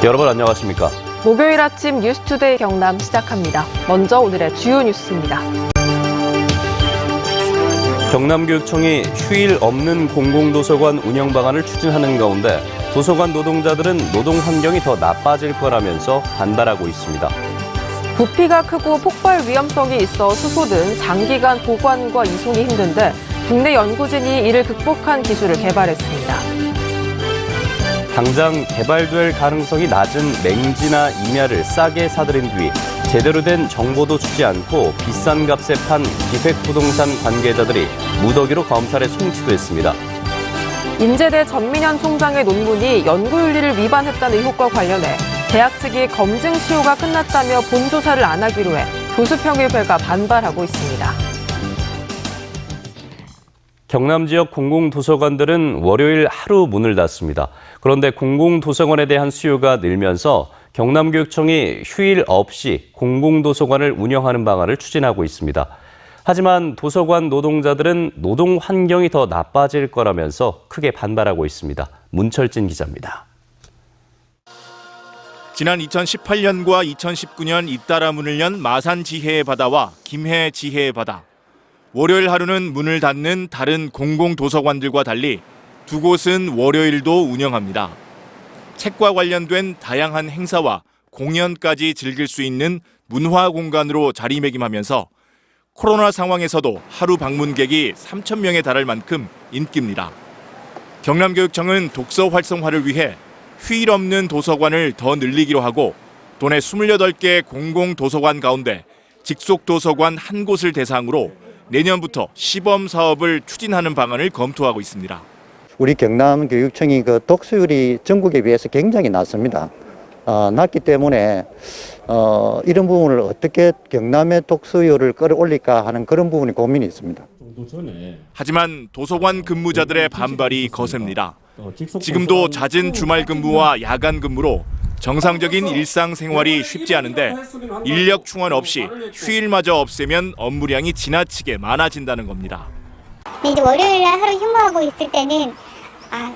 여러분 안녕하십니까? 목요일 아침 뉴스투데이 경남 시작합니다. 먼저 오늘의 주요 뉴스입니다. 경남교육청이 휴일 없는 공공도서관 운영 방안을 추진하는 가운데 도서관 노동자들은 노동 환경이 더 나빠질 거라면서 반발하고 있습니다. 부피가 크고 폭발 위험성이 있어 수소든 장기간 보관과 이송이 힘든데 국내 연구진이 이를 극복한 기술을 개발했습니다. 당장 개발될 가능성이 낮은 맹지나 임야를 싸게 사들인 뒤 제대로 된 정보도 주지 않고 비싼 값에 판 기획부동산 관계자들이 무더기로 검찰에 송치도 했습니다. 인제대 전민현 총장의 논문이 연구윤리를 위반했다는 의혹과 관련해 대학 측이 검증 시효가 끝났다며 본조사를 안 하기로 해 교수평의회가 반발하고 있습니다. 경남 지역 공공도서관들은 월요일 하루 문을 닫습니다. 그런데 공공도서관에 대한 수요가 늘면서 경남교육청이 휴일 없이 공공도서관을 운영하는 방안을 추진하고 있습니다. 하지만 도서관 노동자들은 노동 환경이 더 나빠질 거라면서 크게 반발하고 있습니다. 문철진 기자입니다. 지난 2018년과 2019년 잇따라 문을 연 마산 지혜의 바다와 김해 지혜의 바다. 월요일 하루는 문을 닫는 다른 공공도서관들과 달리 두 곳은 월요일도 운영합니다. 책과 관련된 다양한 행사와 공연까지 즐길 수 있는 문화 공간으로 자리매김하면서 코로나 상황에서도 하루 방문객이 3,000명에 달할 만큼 인기입니다. 경남교육청은 독서 활성화를 위해 휴일 없는 도서관을 더 늘리기로 하고 도내 28개 공공도서관 가운데 직속도서관 한 곳을 대상으로 내년부터 시범 사업을 추진하는 방안을 검토하고 있습니다. 우리 경남교육청이 그 독서율이 전국에 비해서 굉장히 낮습니다. 낮기 때문에 이런 부분을 어떻게 경남의 독서율을 끌어올릴까 하는 그런 부분이 고민이 있습니다. 하지만 도서관 근무자들의 반발이 거셉니다. 지금도 잦은 주말 근무와 야간 근무로 정상적인 일상생활이 쉽지 않은데 인력 충원 없이 휴일마저 없애면 업무량이 지나치게 많아진다는 겁니다. 이제 월요일에 하루 휴무하고 있을 때는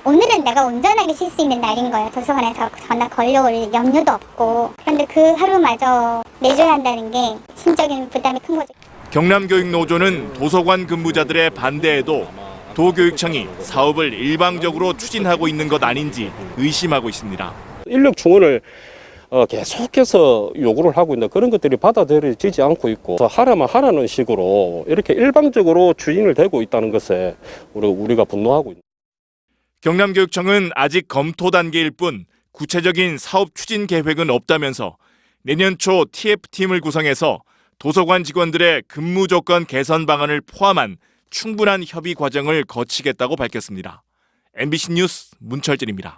오늘은 내가 온전하게 쉴 수 있는 날인 거예요. 도서관에서 전화 걸려올 염려도 없고. 그런데 그 하루마저 내줘야 한다는 게 심적인 부담이 큰 거죠. 경남교육노조는 도서관 근무자들의 반대에도 도교육청이 사업을 일방적으로 추진하고 있는 것 아닌지 의심하고 있습니다. 인력 충원을 계속해서 요구를 하고 있는 그런 것들이 받아들여지지 않고 있고 하라면 하라는 식으로 이렇게 일방적으로 추진을 되고 있다는 것에 우리가 분노하고 있습니다. 경남교육청은 아직 검토 단계일 뿐 구체적인 사업 추진 계획은 없다면서 내년 초 TF팀을 구성해서 도서관 직원들의 근무 조건 개선 방안을 포함한 충분한 협의 과정을 거치겠다고 밝혔습니다. MBC 뉴스 문철진입니다.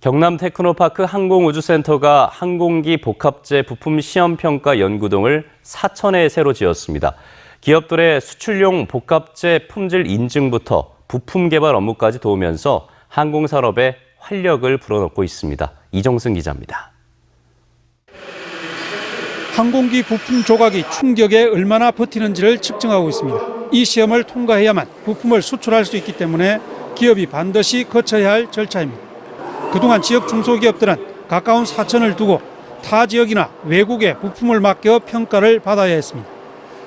경남 테크노파크 항공우주센터가 항공기 복합재 부품 시험평가 연구동을 사천에 새로 지었습니다. 기업들의 수출용 복합재 품질 인증부터 부품 개발 업무까지 도우면서 항공산업에 활력을 불어넣고 있습니다. 이정승 기자입니다. 항공기 부품 조각이 충격에 얼마나 버티는지를 측정하고 있습니다. 이 시험을 통과해야만 부품을 수출할 수 있기 때문에 기업이 반드시 거쳐야 할 절차입니다. 그동안 지역 중소기업들은 가까운 사천을 두고 타 지역이나 외국에 부품을 맡겨 평가를 받아야 했습니다.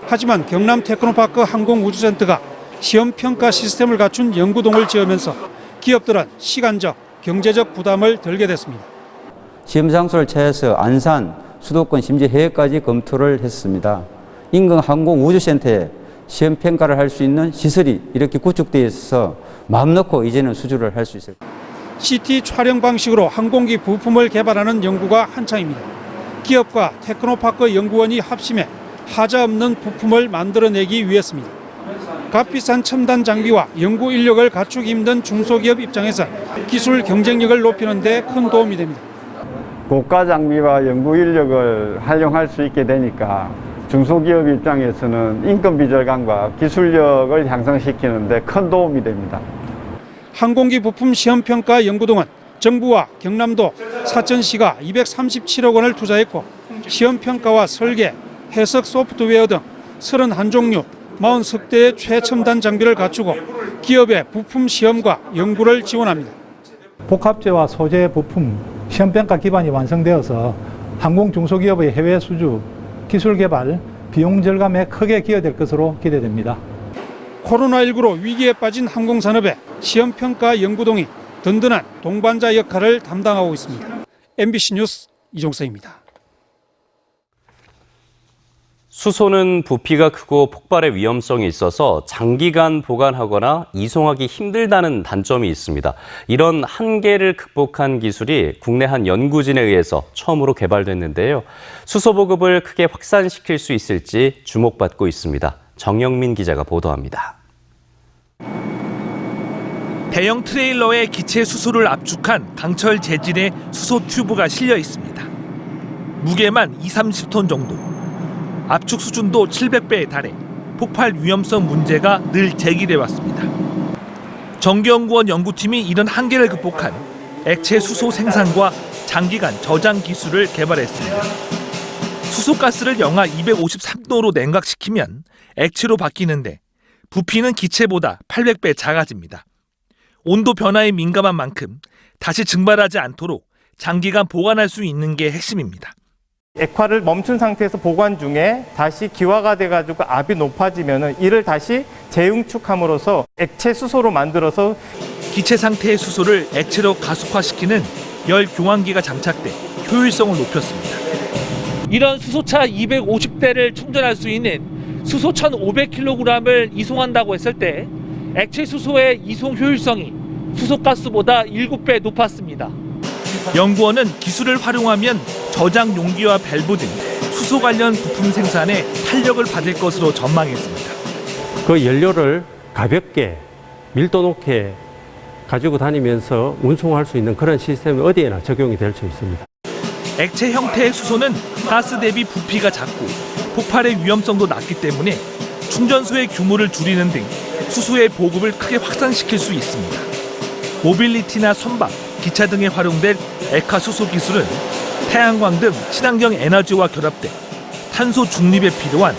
하지만 경남 테크노파크 항공우주센터가 시험평가 시스템을 갖춘 연구동을 지으면서 기업들은 시간적, 경제적 부담을 덜게 됐습니다. 시험 장소를 찾아서 안산, 수도권 심지어 해외까지 검토를 했습니다. 인근 항공우주센터에 시험평가를 할 수 있는 시설이 이렇게 구축되어 있어서 마음 놓고 이제는 수주를 할 수 있을 겁니다. CT 촬영 방식으로 항공기 부품을 개발하는 연구가 한창입니다. 기업과 테크노파크 연구원이 합심해 하자 없는 부품을 만들어내기 위해서입니다. 값비싼 첨단 장비와 연구 인력을 갖추기 힘든 중소기업 입장에서 기술 경쟁력을 높이는 데 큰 도움이 됩니다. 고가 장비와 연구 인력을 활용할 수 있게 되니까 중소기업 입장에서는 인건비 절감과 기술력을 향상시키는 데 큰 도움이 됩니다. 항공기 부품 시험평가 연구동은 정부와 경남도, 사천시가 237억 원을 투자했고 시험평가와 설계, 해석 소프트웨어 등 31종류, 40석대의 최첨단 장비를 갖추고 기업의 부품 시험과 연구를 지원합니다. 복합재와 소재 부품 시험평가 기반이 완성되어서 항공 중소기업의 해외 수주, 기술 개발, 비용 절감에 크게 기여될 것으로 기대됩니다. 코로나19로 위기에 빠진 항공산업에 시험평가 연구동이 든든한 동반자 역할을 담당하고 있습니다. MBC 뉴스 이종성입니다. 수소는 부피가 크고 폭발의 위험성이 있어서 장기간 보관하거나 이송하기 힘들다는 단점이 있습니다. 이런 한계를 극복한 기술이 국내 한 연구진에 의해서 처음으로 개발됐는데요. 수소 보급을 크게 확산시킬 수 있을지 주목받고 있습니다. 정영민 기자가 보도합니다. 대형 트레일러에 기체 수소를 압축한 강철 재질의 수소 튜브가 실려 있습니다. 무게만 20-30톤 정도. 압축 수준도 700배에 달해 폭발 위험성 문제가 늘 제기돼 왔습니다. 정기연구원 연구팀이 이런 한계를 극복한 액체 수소 생산과 장기간 저장 기술을 개발했습니다. 수소가스를 영하 253도로 냉각시키면 액체로 바뀌는데 부피는 기체보다 800배 작아집니다. 온도 변화에 민감한 만큼 다시 증발하지 않도록 장기간 보관할 수 있는 게 핵심입니다. 액화를 멈춘 상태에서 보관 중에 다시 기화가 돼가지고 압이 높아지면은 이를 다시 재응축함으로써 액체 수소로 만들어서 기체 상태의 수소를 액체로 가속화시키는 열 교환기가 장착돼 효율성을 높였습니다. 이런 수소차 250대를 충전할 수 있는 수소 1,500kg을 이송한다고 했을 때 액체 수소의 이송 효율성이 수소가스보다 7배 높았습니다. 연구원은 기술을 활용하면 저장 용기와 밸브 등 수소 관련 부품 생산에 탄력을 받을 것으로 전망했습니다. 그 연료를 가볍게 밀도 높게 가지고 다니면서 운송할 수 있는 그런 시스템이 어디에나 적용이 될 수 있습니다. 액체 형태의 수소는 가스 대비 부피가 작고 폭발의 위험성도 낮기 때문에 충전소의 규모를 줄이는 등 수소의 보급을 크게 확산시킬 수 있습니다. 모빌리티나 선박, 기차 등에 활용될 액화 수소 기술은 태양광 등 친환경 에너지와 결합돼 탄소 중립에 필요한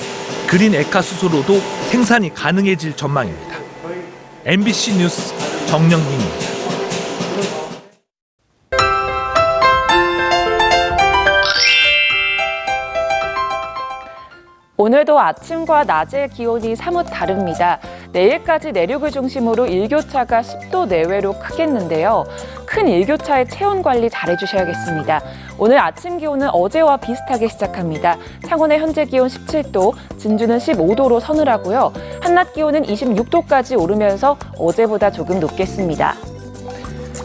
그린 액화 수소로도 생산이 가능해질 전망입니다. MBC 뉴스 정영민입니다. 오늘도 아침과 낮의 기온이 사뭇 다릅니다. 내일까지 내륙을 중심으로 일교차가 10도 내외로 크겠는데요. 큰 일교차의 체온 관리 잘해주셔야겠습니다. 오늘 아침 기온은 어제와 비슷하게 시작합니다. 창원의 현재 기온 17도, 진주는 15도로 서늘하고요. 한낮 기온은 26도까지 오르면서 어제보다 조금 높겠습니다.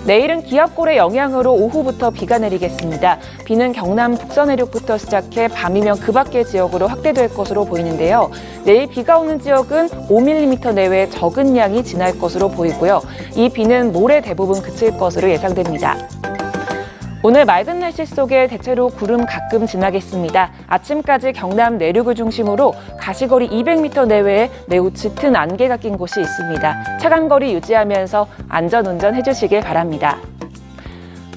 내일은 기압골의 영향으로 오후부터 비가 내리겠습니다. 비는 경남 북서 내륙부터 시작해 밤이면 그 밖의 지역으로 확대될 것으로 보이는데요. 내일 비가 오는 지역은 5mm 내외의 적은 양이 지날 것으로 보이고요. 이 비는 모레 대부분 그칠 것으로 예상됩니다. 오늘 맑은 날씨 속에 대체로 구름 가끔 지나겠습니다. 아침까지 경남 내륙을 중심으로 가시거리 200m 내외에 매우 짙은 안개가 낀 곳이 있습니다. 차간거리 유지하면서 안전운전 해주시길 바랍니다.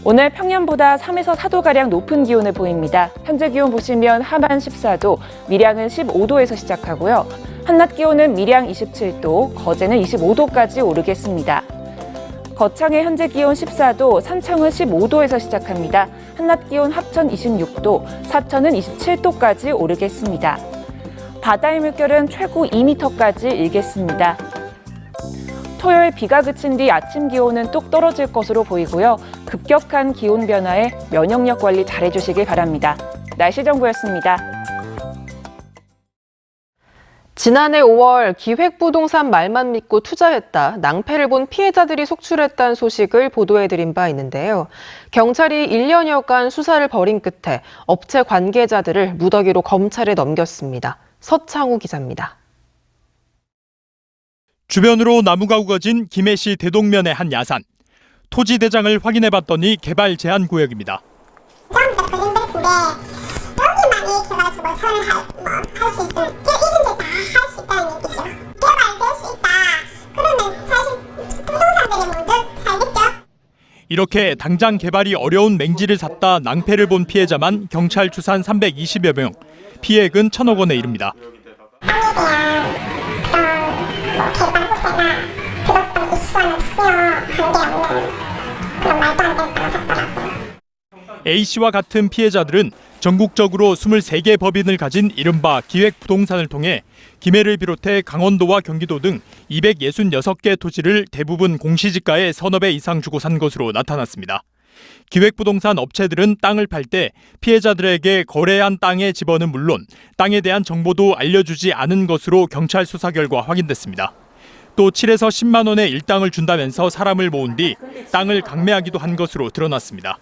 오늘 평년보다 3에서 4도가량 높은 기온을 보입니다. 현재 기온 보시면 함안 14도, 밀양은 15도에서 시작하고요. 한낮 기온은 밀양 27도, 거제는 25도까지 오르겠습니다. 거창의 현재 기온 14도, 산청은 15도에서 시작합니다. 한낮 기온 합천 26도, 사천은 27도까지 오르겠습니다. 바다의 물결은 최고 2m까지 일겠습니다. 토요일 비가 그친 뒤 아침 기온은 뚝 떨어질 것으로 보이고요. 급격한 기온 변화에 면역력 관리 잘해주시길 바랍니다. 날씨 정보였습니다. 지난해 5월 기획부동산 말만 믿고 투자했다, 낭패를 본 피해자들이 속출했다는 소식을 보도해드린 바 있는데요. 경찰이 1년여간 수사를 벌인 끝에 업체 관계자들을 무더기로 검찰에 넘겼습니다. 서창우 기자입니다. 주변으로 나무가 우거진 김해시 대동면의 한 야산. 토지 대장을 확인해봤더니 개발 제한 구역입니다. 이렇게 당장 개발이 어려운 맹지를 샀다 낭패를 본 피해자만 경찰 추산 320여 명, 피해액은 1,000억 원에 이릅니다. A씨와 같은 피해자들은 전국적으로 23개 법인을 가진 이른바 기획부동산을 통해 김해를 비롯해 강원도와 경기도 등 266개 토지를 대부분 공시지가의 서너 배 이상 주고 산 것으로 나타났습니다. 기획부동산 업체들은 땅을 팔 때 피해자들에게 거래한 땅의 집어는 물론 땅에 대한 정보도 알려주지 않은 것으로 경찰 수사 결과 확인됐습니다. 또 7에서 10만 원의 일당을 준다면서 사람을 모은 뒤 땅을 강매하기도 한 것으로 드러났습니다.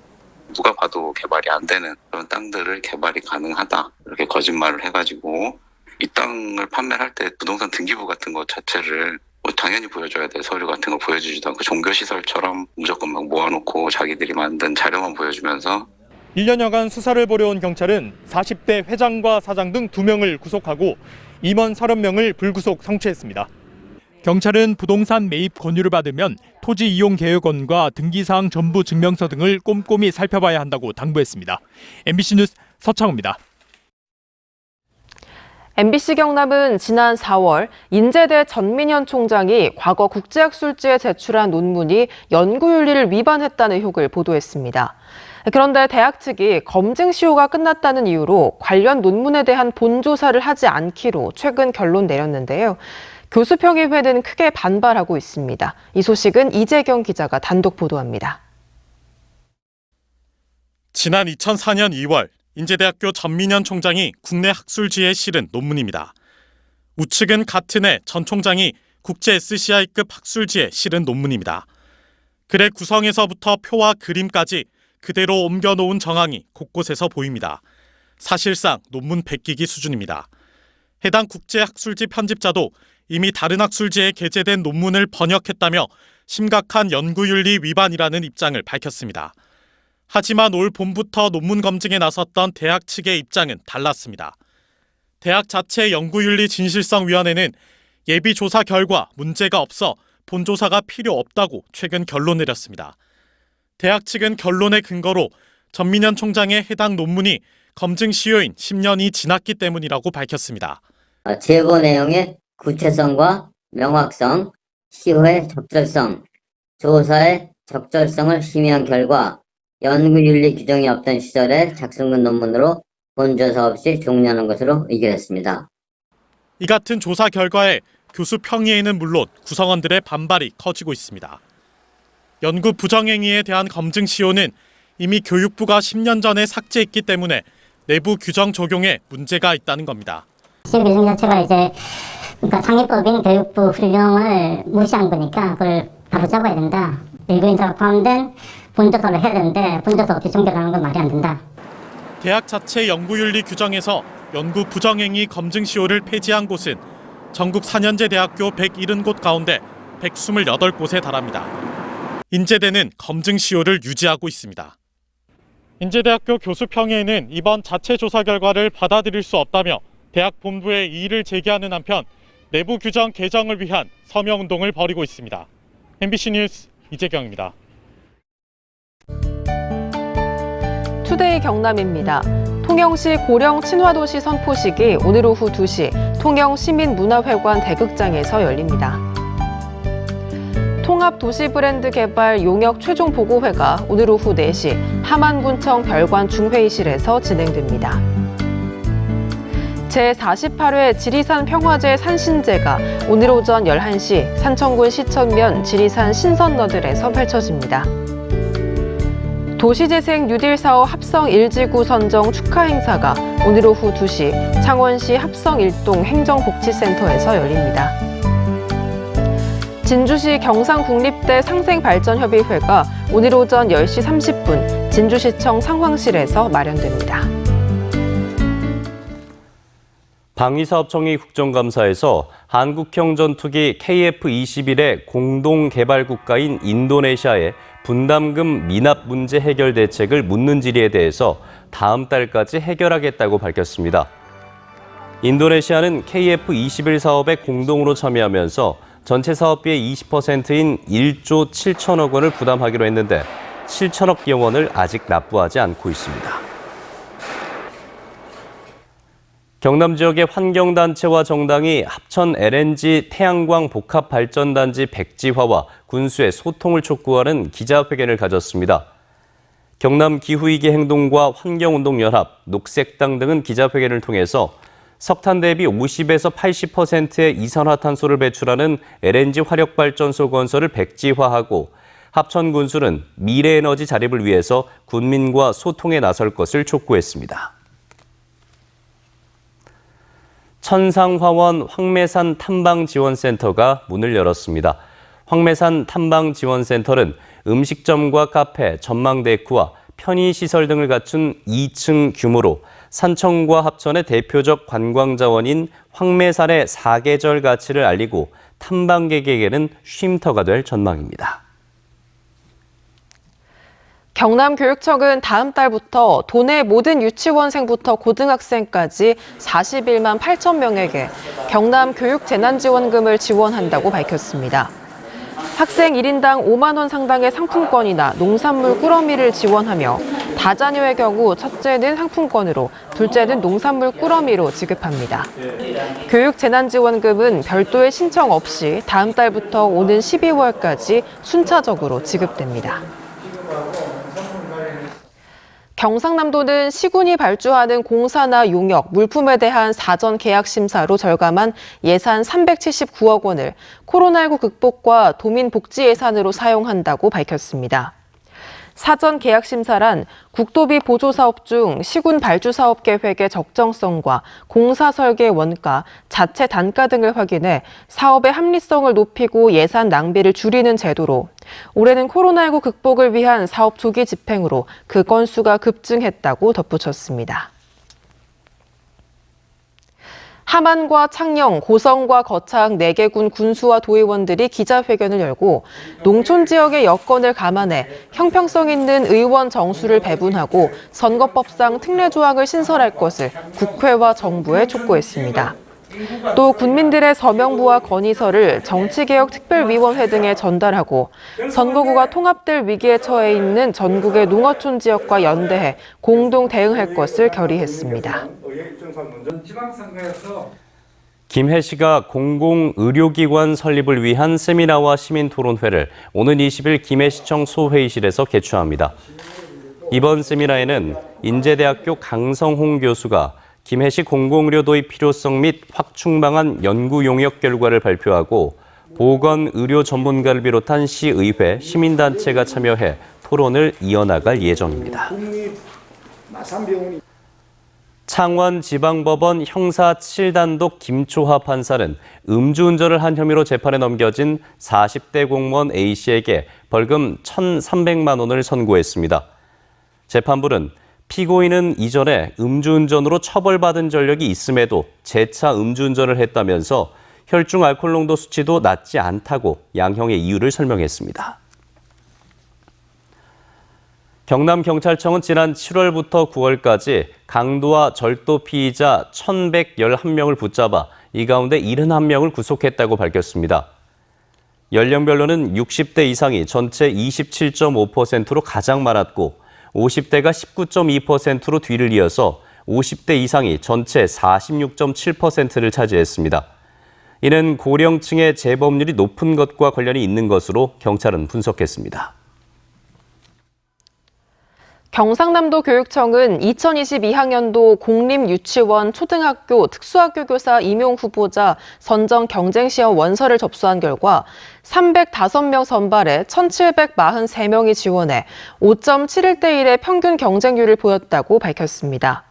누가 봐도 개발이 안 되는 그런 땅들을 개발이 가능하다 이렇게 거짓말을 해가지고 이 땅을 판매할 때 부동산 등기부 같은 것 자체를 당연히 보여줘야 될 서류 같은 거 보여주지도 않고 종교시설처럼 무조건 막 모아놓고 자기들이 만든 자료만 보여주면서 1년여간 수사를 벌여온 경찰은 40대 회장과 사장 등 2명을 구속하고 임원 30명을 불구속 상추했습니다. 경찰은 부동산 매입 권유를 받으면 토지 이용 계획원과 등기사항 전부 증명서 등을 꼼꼼히 살펴봐야 한다고 당부했습니다. MBC 뉴스 서창우입니다. MBC 경남은 지난 4월 인제대 전민현 총장이 과거 국제학술지에 제출한 논문이 연구윤리를 위반했다는 의혹을 보도했습니다. 그런데 대학 측이 검증 시효가 끝났다는 이유로 관련 논문에 대한 본조사를 하지 않기로 최근 결론 내렸는데요. 교수평의회는 크게 반발하고 있습니다. 이 소식은 이재경 기자가 단독 보도합니다. 지난 2004년 2월 인제대학교 전민현 총장이 국내 학술지에 실은 논문입니다. 우측은 같은 해 전 총장이 국제 SCI급 학술지에 실은 논문입니다. 글의 구성에서부터 표와 그림까지 그대로 옮겨놓은 정황이 곳곳에서 보입니다. 사실상 논문 베끼기 수준입니다. 해당 국제학술지 편집자도 이미 다른 학술지에 게재된 논문을 번역했다며 심각한 연구윤리 위반이라는 입장을 밝혔습니다. 하지만 올 봄부터 논문 검증에 나섰던 대학 측의 입장은 달랐습니다. 대학 자체 연구윤리 진실성위원회는 예비 조사 결과 문제가 없어 본조사가 필요 없다고 최근 결론 내렸습니다. 대학 측은 결론의 근거로 전민현 총장의 해당 논문이 검증 시효인 10년이 지났기 때문이라고 밝혔습니다. 제보 내용의 구체성과 명확성, 시효의 적절성, 조사의 적절성을 심의한 결과 연구윤리 규정이 없던 시절에 작성된 논문으로 본조사 없이 종료하는 것으로 의결했습니다. 이 같은 조사 결과에 교수 평의회는 물론 구성원들의 반발이 커지고 있습니다. 연구 부정행위에 대한 검증 시효는 이미 교육부가 10년 전에 삭제했기 때문에 내부 규정 적용에 문제가 있다는 겁니다. 시효 규정 자체가 이제 그러니까 상위법인 교육부 훈령을 무시한 거니까 그걸 바로 잡아야 된다. 일부인사가 포함된 본조사를 해야 되는데 본조사 없이 종결하는 건 말이 안 된다. 대학 자체 연구윤리 규정에서 연구 부정행위 검증 시효를 폐지한 곳은 전국 4년제 대학교 170곳 가운데 128곳에 달합니다. 인제대는 검증 시효를 유지하고 있습니다. 인제대학교 교수평의회는 이번 자체 조사 결과를 받아들일 수 없다며 대학 본부에 이의를 제기하는 한편 내부 규정 개정을 위한 서명운동을 벌이고 있습니다. MBC 뉴스 이재경입니다. 투데이 경남입니다. 통영시 고령 친화도시 선포식이 오늘 오후 2시 통영시민문화회관 대극장에서 열립니다. 통합도시브랜드 개발 용역 최종 보고회가 오늘 오후 4시 함안군청 별관 중회의실에서 진행됩니다. 제48회 지리산 평화제 산신제가 오늘 오전 11시 산청군 시천면 지리산 신선너들에서 펼쳐집니다. 도시재생 뉴딜 사업 합성 1지구 선정 축하 행사가 오늘 오후 2시 창원시 합성 1동 행정복지센터에서 열립니다. 진주시 경상국립대 상생발전협의회가 오늘 오전 10시 30분 진주시청 상황실에서 마련됩니다. 방위사업청이 국정감사에서 한국형 전투기 KF-21의 공동개발국가인 인도네시아의 분담금 미납 문제 해결 대책을 묻는 질의에 대해서 다음 달까지 해결하겠다고 밝혔습니다. 인도네시아는 KF-21 사업에 공동으로 참여하면서 전체 사업비의 20%인 1조 7천억 원을 부담하기로 했는데 7천억 원을 아직 납부하지 않고 있습니다. 경남 지역의 환경단체와 정당이 합천 LNG 태양광 복합발전단지 백지화와 군수의 소통을 촉구하는 기자회견을 가졌습니다. 경남 기후위기 행동과 환경운동연합, 녹색당 등은 기자회견을 통해서 석탄 대비 50에서 80%의 이산화탄소를 배출하는 LNG 화력발전소 건설을 백지화하고 합천 군수는 미래에너지 자립을 위해서 군민과 소통에 나설 것을 촉구했습니다. 천상화원 황매산 탐방지원센터가 문을 열었습니다. 황매산 탐방지원센터는 음식점과 카페, 전망데크와 편의시설 등을 갖춘 2층 규모로 산청과 합천의 대표적 관광자원인 황매산의 사계절 가치를 알리고 탐방객에게는 쉼터가 될 전망입니다. 경남교육청은 다음 달부터 도내 모든 유치원생부터 고등학생까지 41만 8천 명에게 경남교육재난지원금을 지원한다고 밝혔습니다. 학생 1인당 5만 원 상당의 상품권이나 농산물 꾸러미를 지원하며 다자녀의 경우 첫째는 상품권으로, 둘째는 농산물 꾸러미로 지급합니다. 교육재난지원금은 별도의 신청 없이 다음 달부터 오는 12월까지 순차적으로 지급됩니다. 경상남도는 시군이 발주하는 공사나 용역, 물품에 대한 사전 계약 심사로 절감한 예산 379억 원을 코로나19 극복과 도민 복지 예산으로 사용한다고 밝혔습니다. 사전 계약 심사란 국도비 보조 사업 중 시군 발주 사업 계획의 적정성과 공사 설계 원가, 자체 단가 등을 확인해 사업의 합리성을 높이고 예산 낭비를 줄이는 제도로 올해는 코로나19 극복을 위한 사업 조기 집행으로 그 건수가 급증했다고 덧붙였습니다. 함안과 창녕, 고성과 거창 4개 군 군수와 도의원들이 기자회견을 열고 농촌 지역의 여건을 감안해 형평성 있는 의원 정수를 배분하고 선거법상 특례 조항을 신설할 것을 국회와 정부에 촉구했습니다. 또 군민들의 서명부와 건의서를 정치개혁특별위원회 등에 전달하고 선거구가 통합될 위기에 처해 있는 전국의 농어촌 지역과 연대해 공동 대응할 것을 결의했습니다. 김해시가 공공의료기관 설립을 위한 세미나와 시민토론회를 오는 20일 김해시청 소회의실에서 개최합니다. 이번 세미나에는 인제대학교 강성홍 교수가 김해시 공공의료 도입 필요성 및 확충 방안 연구 용역 결과를 발표하고 보건의료 전문가를 비롯한 시의회, 시민단체가 참여해 토론을 이어나갈 예정입니다. 창원지방법원 형사 7단독 김초하 판사는 음주운전을 한 혐의로 재판에 넘겨진 40대 공무원 A씨에게 벌금 1,300만 원을 선고했습니다. 재판부는 피고인은 이전에 음주운전으로 처벌받은 전력이 있음에도 재차 음주운전을 했다면서 혈중 알코올 농도 수치도 낮지 않다고 양형의 이유를 설명했습니다. 경남경찰청은 지난 7월부터 9월까지 강도와 절도 피의자 1,111명을 붙잡아 이 가운데 71명을 구속했다고 밝혔습니다. 연령별로는 60대 이상이 전체 27.5%로 가장 많았고 50대가 19.2%로 뒤를 이어서 50대 이상이 전체 46.7%를 차지했습니다. 이는 고령층의 재범률이 높은 것과 관련이 있는 것으로 경찰은 분석했습니다. 경상남도 교육청은 2022학년도 공립유치원, 초등학교, 특수학교 교사 임용 후보자 선정 경쟁시험 원서를 접수한 결과 305명 선발에 1,743명이 지원해 5.71대 1의 평균 경쟁률을 보였다고 밝혔습니다.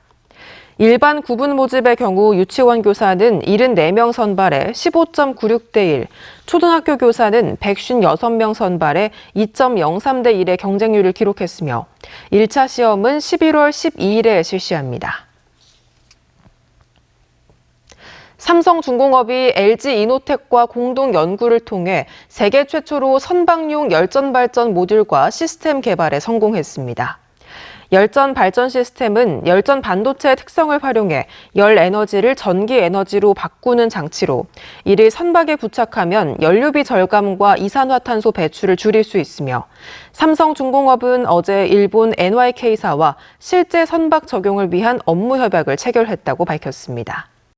일반 구분 모집의 경우 유치원 교사는 74명 선발에 15.96대 1, 초등학교 교사는 156명 선발에 2.03대 1의 경쟁률을 기록했으며 1차 시험은 11월 12일에 실시합니다. 삼성중공업이 LG이노텍과 공동 연구를 통해 세계 최초로 선박용 열전 발전 모듈과 시스템 개발에 성공했습니다. 열전 발전 시스템은 열전 반도체의 특성을 활용해 열 에너지를 전기 에너지로 바꾸는 장치로 이를 선박에 부착하면 연료비 절감과 이산화탄소 배출을 줄일 수 있으며 삼성중공업은 어제 일본 NYK사와 실제 선박 적용을 위한 업무 협약을 체결했다고 밝혔습니다.